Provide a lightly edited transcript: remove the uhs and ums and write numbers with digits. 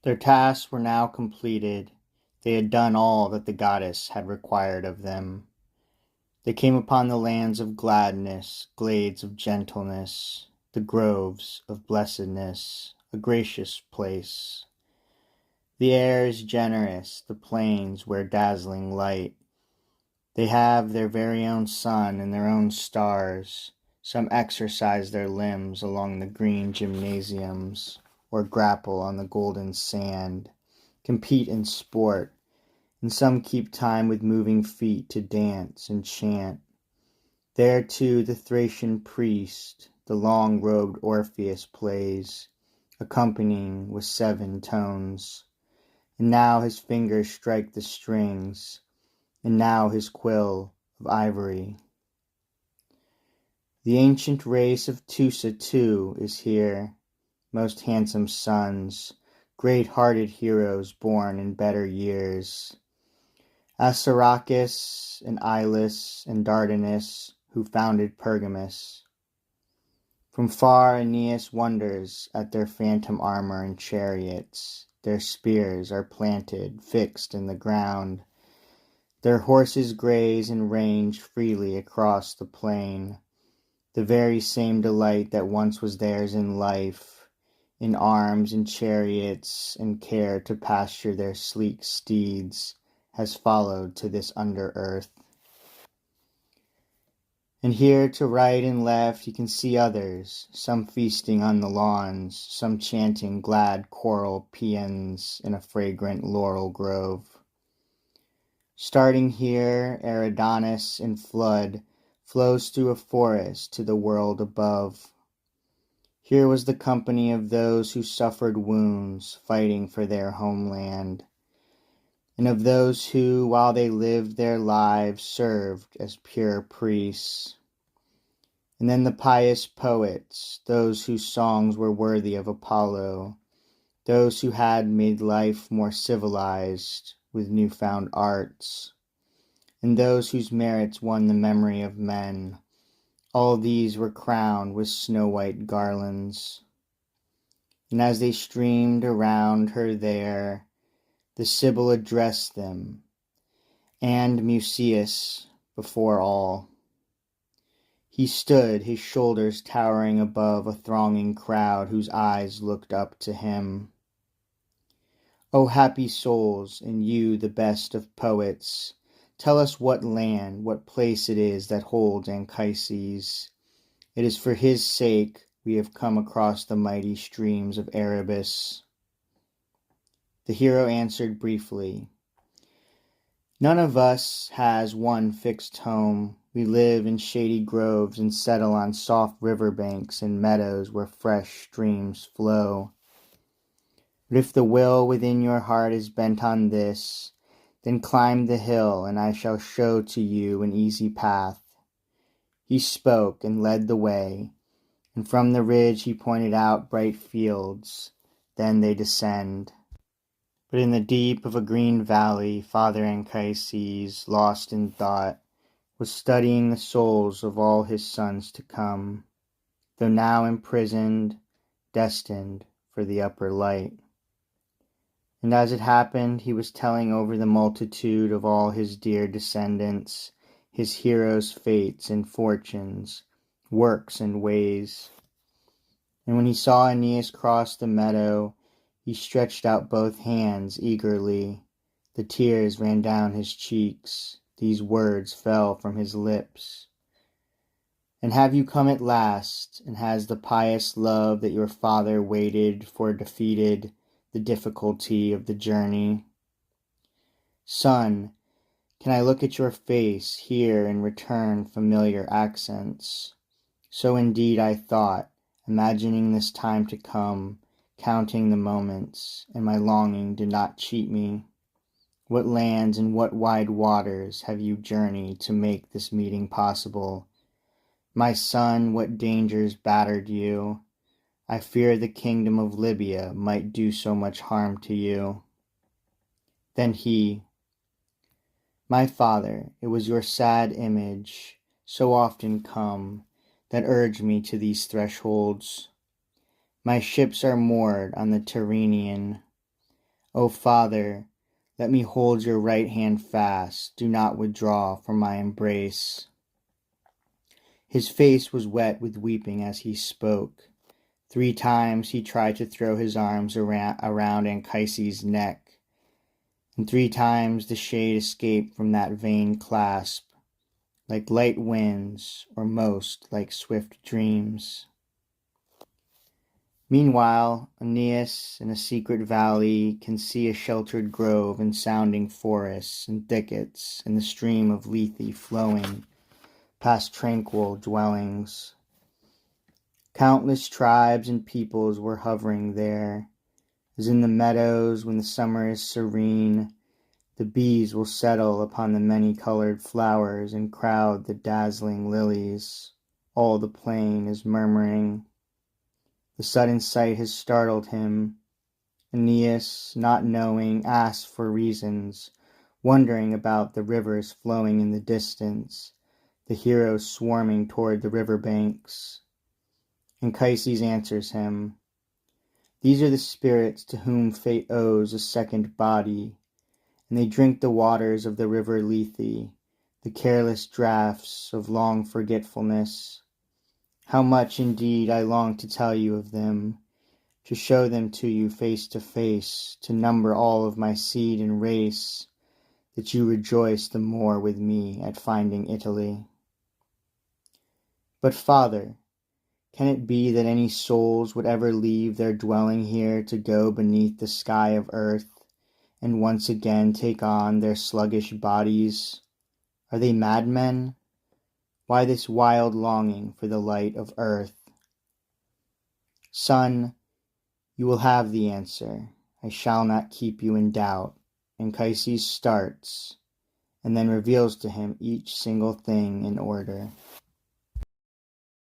Their tasks were now completed. They had done all that the goddess had required of them. They came upon the lands of gladness, glades of gentleness, the groves of blessedness, a gracious place. The air is generous, the plains wear dazzling light. They have their very own sun and their own stars. Some exercise their limbs along the green gymnasiums, or grapple on the golden sand, compete in sport, and some keep time with moving feet to dance and chant. There too the Thracian priest, the long-robed Orpheus plays, accompanying with 7 tones. And now his fingers strike the strings, and now his quill of ivory. The ancient race of Teusa too is here, most handsome sons, great-hearted heroes born in better years. Assaracus and Ilus and Dardanus, who founded Pergamus. From far Aeneas wonders at their phantom armor and chariots. Their spears are planted, fixed in the ground. Their horses graze and range freely across the plain. The very same delight that once was theirs in life, in arms and chariots and care to pasture their sleek steeds, has followed to this under earth. And here to right and left you can see others, some feasting on the lawns, some chanting glad choral paeans in a fragrant laurel grove. Starting here, Eridanus in flood flows through a forest to the world above. Here was the company of those who suffered wounds, fighting for their homeland, and of those who, while they lived their lives, served as pure priests. And then the pious poets, those whose songs were worthy of Apollo, those who had made life more civilized with newfound arts, and those whose merits won the memory of men. All these were crowned with snow-white garlands. And as they streamed around her there, the Sibyl addressed them, and Musaeus before all. He stood, his shoulders towering above a thronging crowd whose eyes looked up to him. O happy souls, and you the best of poets, tell us what land, what place it is that holds Anchises. It is for his sake we have come across the mighty streams of Erebus. The hero answered briefly, None of us has one fixed home. We live in shady groves and settle on soft river banks and meadows where fresh streams flow. But if the will within your heart is bent on this, then climb the hill and I shall show to you an easy path. He spoke and led the way, and from the ridge he pointed out bright fields. Then they descend. But in the deep of a green valley, Father Anchises, lost in thought, was studying the souls of all his sons to come, though now imprisoned, destined for the upper light. And as it happened, he was telling over the multitude of all his dear descendants, his heroes' fates and fortunes, works and ways. And when he saw Aeneas cross the meadow, he stretched out both hands eagerly. The tears ran down his cheeks. These words fell from his lips. And have you come at last, and has the pious love that your father waited for defeated the difficulty of the journey? Son, can I look at your face, hear and return familiar accents? So indeed I thought, imagining this time to come, counting the moments, and my longing did not cheat me. What lands and what wide waters have you journeyed to make this meeting possible? My son, what dangers battered you? I fear the kingdom of Libya might do so much harm to you. Then he, My father, it was your sad image, so often come, that urged me to these thresholds. My ships are moored on the Tyrrhenian. O Father, let me hold your right hand fast, do not withdraw from my embrace. His face was wet with weeping as he spoke. 3 times he tried to throw his arms around Anchises' neck, and 3 times the shade escaped from that vain clasp, like light winds, or most like swift dreams. Meanwhile, Aeneas, in a secret valley, can see a sheltered grove and sounding forests and thickets, and the stream of Lethe flowing past tranquil dwellings. Countless tribes and peoples were hovering there, as in the meadows when the summer is serene, the bees will settle upon the many-colored flowers and crowd the dazzling lilies. All the plain is murmuring. The sudden sight has startled him. Aeneas, not knowing, asks for reasons, wondering about the rivers flowing in the distance, the heroes swarming toward the river banks. Anchises answers him, "These are the spirits to whom fate owes a second body, and they drink the waters of the river Lethe, the careless draughts of long forgetfulness. How much, indeed, I long to tell you of them, to show them to you face to face, to number all of my seed and race, that you rejoice the more with me at finding Italy. But, Father, can it be that any souls would ever leave their dwelling here to go beneath the sky of earth, and once again take on their sluggish bodies? Are they madmen? Why this wild longing for the light of earth? Son, you will have the answer. I shall not keep you in doubt." Anchises starts, and then reveals to him each single thing in order.